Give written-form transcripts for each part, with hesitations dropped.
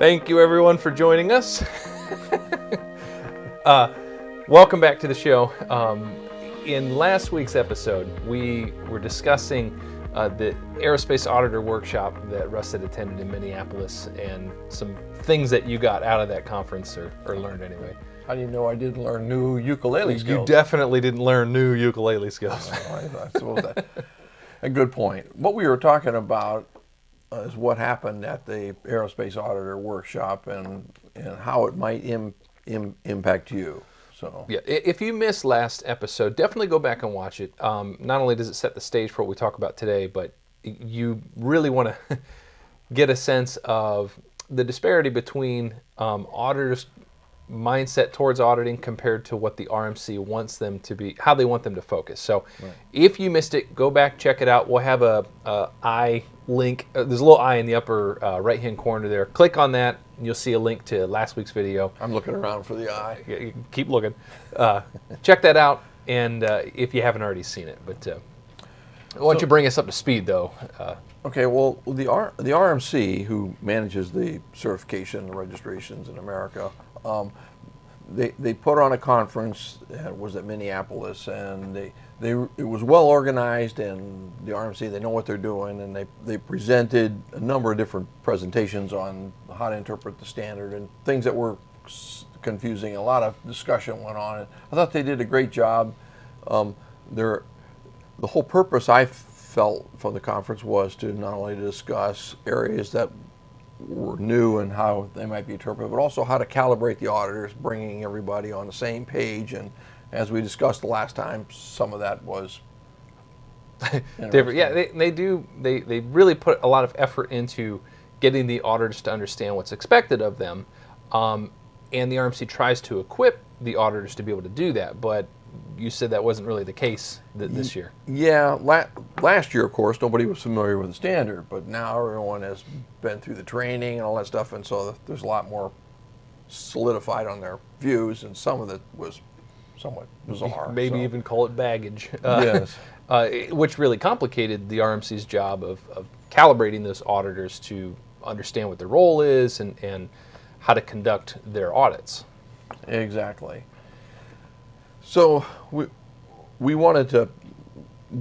Thank you, everyone, for joining us. Welcome back to the show. In last week's episode, we were discussing the aerospace auditor workshop that Russ had attended in Minneapolis and some things that you got out of that conference or learned anyway. How do you know I didn't learn new ukulele skills? You definitely didn't learn new ukulele skills. I suppose that. A good point. What we were talking about is what happened at the aerospace auditor workshop and how it might impact you. So yeah, if you missed last episode, definitely go back and watch it. Not only does it set the stage for what we talk about today, but you really want to get a sense of the disparity between auditors' mindset towards auditing compared to what the RMC wants them to be, how they want them to focus. So if you missed it, go back, check it out. We'll have a I link. There's a little I in the upper right-hand corner there. Click on that, and you'll see a link to last week's video. I'm looking around for the I. Keep looking. Check that out, and if you haven't already seen it. But why don't you bring us up to speed, though? Okay, well, the RMC, who manages the certification and registrations in America, they put on a conference that was at Minneapolis, and it was well organized, and the RMC, they know what they're doing, and they presented a number of different presentations on how to interpret the standard and things that were confusing. A lot of discussion went on, and I thought they did a great job. The whole purpose, I felt, from the conference was to not only discuss areas that were new and how they might be interpreted, but also how to calibrate the auditors, bringing everybody on the same page. And as we discussed the last time, some of that was different. Yeah, they really put a lot of effort into getting the auditors to understand what's expected of them, and the RMC tries to equip the auditors to be able to do that, but you said that wasn't really the case this year. Yeah, last year, of course, nobody was familiar with the standard, but now everyone has been through the training and all that stuff, and so there's a lot more solidified on their views, and some of it was somewhat bizarre. Maybe even call it baggage. Yes. Which really complicated the RMC's job of calibrating those auditors to understand what their role is and how to conduct their audits. Exactly. So we wanted to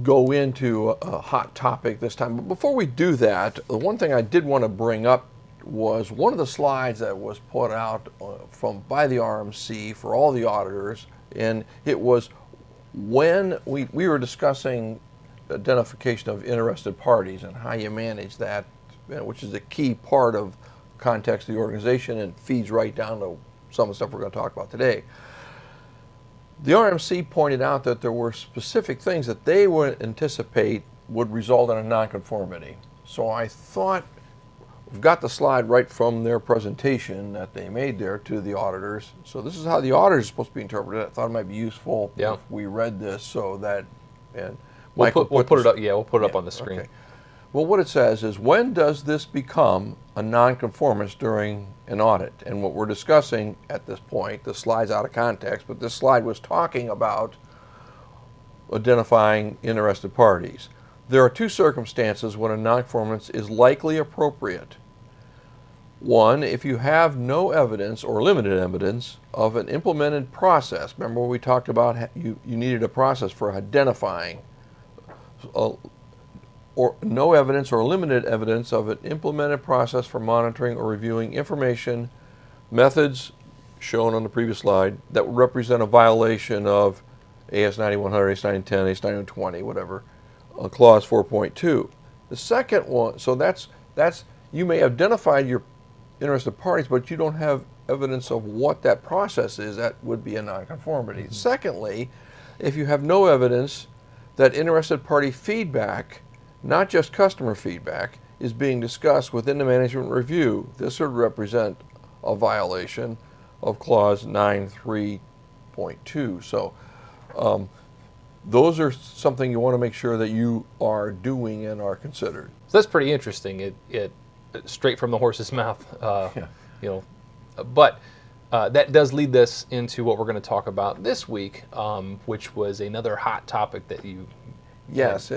go into a hot topic this time, but before we do that, the one thing I did want to bring up was one of the slides that was put out by the RMC for all the auditors, and it was when we were discussing identification of interested parties and how you manage that, which is a key part of context of the organization and feeds right down to some of the stuff we're going to talk about today. The RMC pointed out that there were specific things that they would anticipate would result in a nonconformity. So I thought, we've got the slide right from their presentation that they made there to the auditors. So this is how the auditors are supposed to be interpreted. I thought it might be useful if we read this so that, and we'll put it up. Yeah, we'll put it up on the screen. Okay. Well, what it says is, when does this become a nonconformist during an audit? And what we're discussing at this point, the slide's out of context, but this slide was talking about identifying interested parties. There are two circumstances when a nonconformance is likely appropriate. One, if you have no evidence or limited evidence of an implemented process. Remember we talked about you needed a process for identifying, or no evidence or limited evidence of an implemented process for monitoring or reviewing information, methods shown on the previous slide that would represent a violation of AS 9100, AS 910, AS 9120, whatever, clause 4.2. The second one, so that's you may have identified your interested parties, but you don't have evidence of what that process is. That would be a nonconformity. Mm-hmm. Secondly, if you have no evidence that interested party feedback, not just customer feedback, is being discussed within the management review, this would represent a violation of clause 9.3.2. So those are something you want to make sure that you are doing and are considered. So that's pretty interesting. It straight from the horse's mouth. You know, but that does lead us into what we're going to talk about this week, which was another hot topic that you. Yes,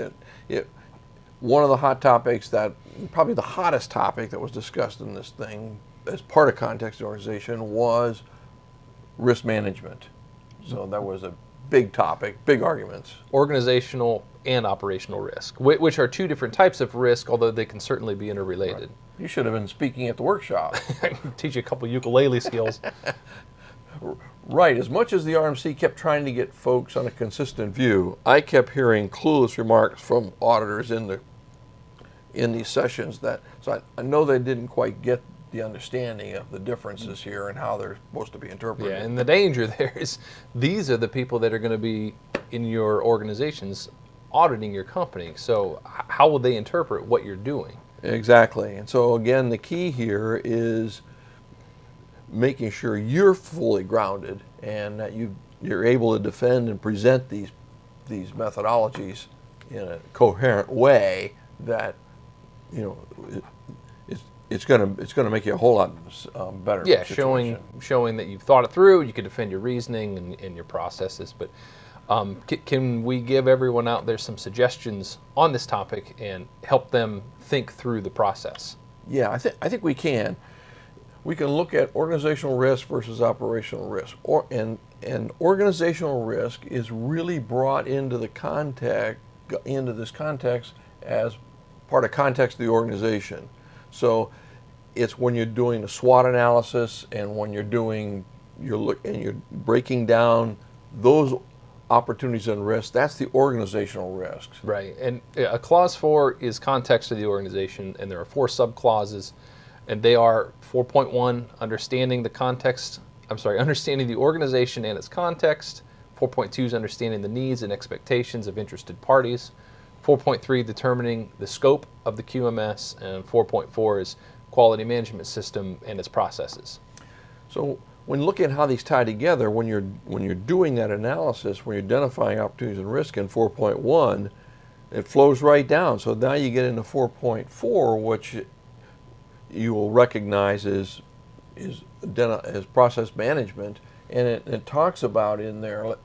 one of the hot topics, that probably the hottest topic that was discussed in this thing, as part of context of the organization was risk management. So that was a big topic, big arguments. Organizational and operational risk, which are two different types of risk, although they can certainly be interrelated. Right. You should have been speaking at the workshop. I can teach you a couple ukulele skills. Right. As much as the RMC kept trying to get folks on a consistent view, I kept hearing clueless remarks from auditors in these sessions so I know they didn't quite get the understanding of the differences here and how they're supposed to be interpreted. Yeah, and the danger there is these are the people that are going to be in your organizations auditing your company. So how will they interpret what you're doing? Exactly. And so again, the key here is making sure you're fully grounded and that you're able to defend and present these methodologies in a coherent way that it's going to make you a whole lot better. Yeah, situation. showing that you've thought it through. You can defend your reasoning and your processes. But can we give everyone out there some suggestions on this topic and help them think through the process? Yeah, I think we can. We can look at organizational risk versus operational risk, and organizational risk is really brought into this context as part of context of the organization. So it's when you're doing a SWOT analysis and when you're breaking down those opportunities and risks. That's the organizational risks. Right, and a clause 4 is context of the organization, and there are 4 subclauses, and they are 4.1, understanding the organization and its context. 4.2 is understanding the needs and expectations of interested parties. 4.3, determining the scope of the QMS, and 4.4 is quality management system and its processes. So when looking at how these tie together, when you're doing that analysis, when you're identifying opportunities and risk in 4.1, it flows right down. So now you get into 4.4, which you will recognize is process management, and it talks about in there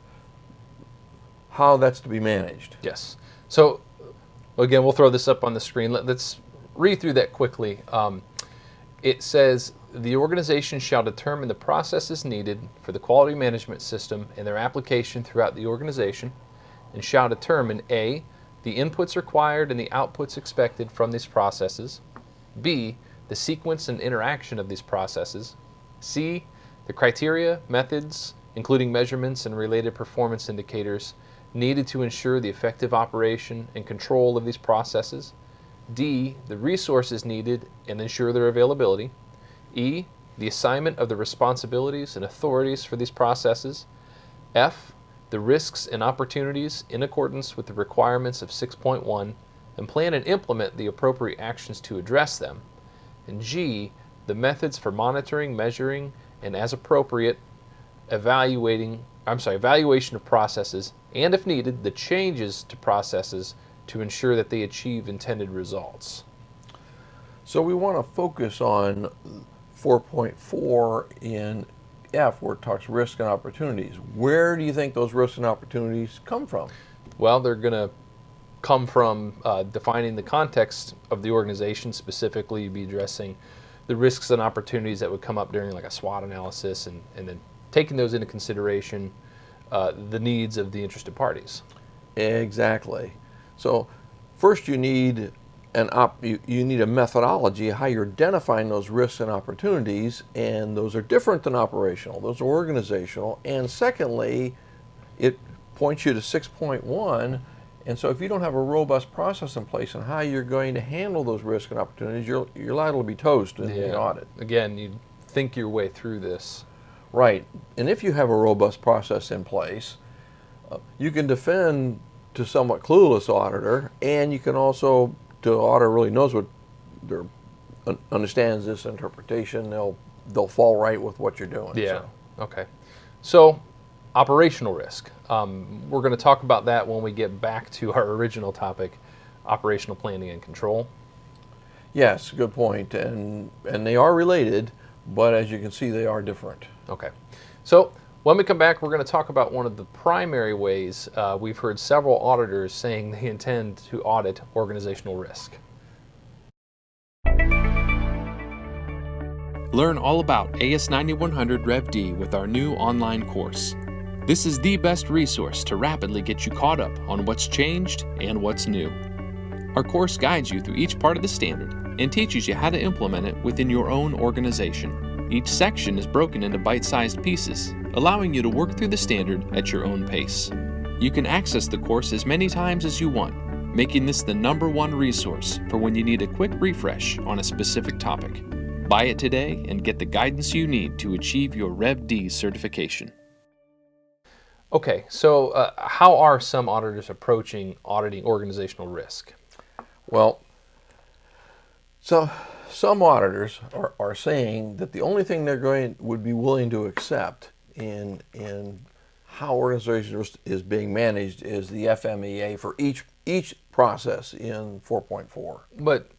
how that's to be managed. Yes. So again, we'll throw this up on the screen. Let's read through that quickly. It says, the organization shall determine the processes needed for the quality management system and their application throughout the organization, and shall determine A, the inputs required and the outputs expected from these processes, B, the sequence and interaction of these processes, C, the criteria, methods, including measurements and related performance indicators needed to ensure the effective operation and control of these processes, D, the resources needed and ensure their availability, E, the assignment of the responsibilities and authorities for these processes, F, the risks and opportunities in accordance with the requirements of 6.1, and plan and implement the appropriate actions to address them, and G, the methods for monitoring, measuring, and as appropriate, evaluation of processes, and if needed, the changes to processes to ensure that they achieve intended results. So we want to focus on 4.4 in F, where it talks risk and opportunities. Where do you think those risks and opportunities come from? Well, they're going to come from defining the context of the organization. Specifically, you'd be addressing the risks and opportunities that would come up during like a SWOT analysis, and then taking those into consideration, the needs of the interested parties. Exactly. So first you need you need a methodology how you're identifying those risks and opportunities, and those are different than operational. Those are organizational. And secondly, it points you to 6.1. And so if you don't have a robust process in place on how you're going to handle those risks and opportunities, you're liable to be toast in the audit. Again, you think your way through this. Right. And if you have a robust process in place, you can defend to somewhat clueless auditor, and you can also, to auditor really knows what understands this interpretation, they'll fall right with what you're doing. Yeah. So. Okay. So operational risk. We're going to talk about that when we get back to our original topic, operational planning and control. Yes, good point. And they are related, but as you can see, they are different. Okay. So when we come back, we're going to talk about one of the primary ways we've heard several auditors saying they intend to audit organizational risk. Learn all about AS9100 Rev D with our new online course. This is the best resource to rapidly get you caught up on what's changed and what's new. Our course guides you through each part of the standard and teaches you how to implement it within your own organization. Each section is broken into bite-sized pieces, allowing you to work through the standard at your own pace. You can access the course as many times as you want, making this the #1 resource for when you need a quick refresh on a specific topic. Buy it today and get the guidance you need to achieve your Rev D certification. Okay, so how are some auditors approaching auditing organizational risk? Well, so some auditors are saying that the only thing would be willing to accept in how organization is being managed is the FMEA for each process in 4.4. But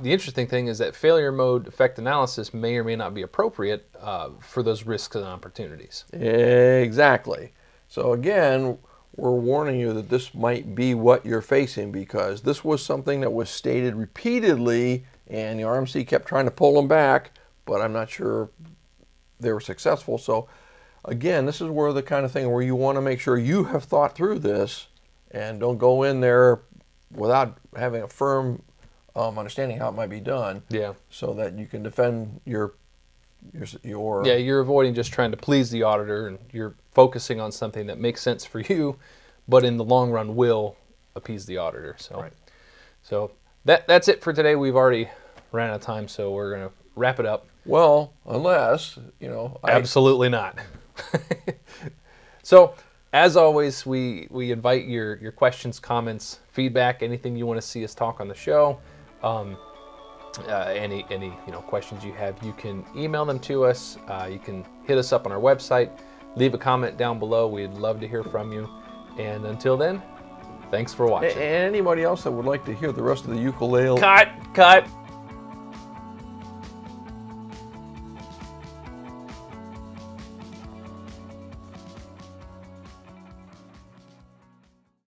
the interesting thing is that failure mode effect analysis may or may not be appropriate for those risks and opportunities. Exactly. So again, we're warning you that this might be what you're facing, because this was something that was stated repeatedly and the RMC kept trying to pull them back, but I'm not sure they were successful. So again, this is where the kind of thing where you want to make sure you have thought through this and don't go in there without having a firm understanding how it might be done. Yeah. So that you can defend your Yeah, you're avoiding just trying to please the auditor, and you're focusing on something that makes sense for you, but in the long run will appease the auditor. So, Right. So that's it for today. We've already ran out of time, so we're going to wrap it up. Well, unless, Absolutely not. So, as always, we invite your questions, comments, feedback, anything you want to see us talk on the show. Any questions you have, you can email them to us. You can hit us up on our website. Leave a comment down below. We'd love to hear from you. And until then, thanks for watching. And anybody else that would like to hear the rest of the ukulele Cut!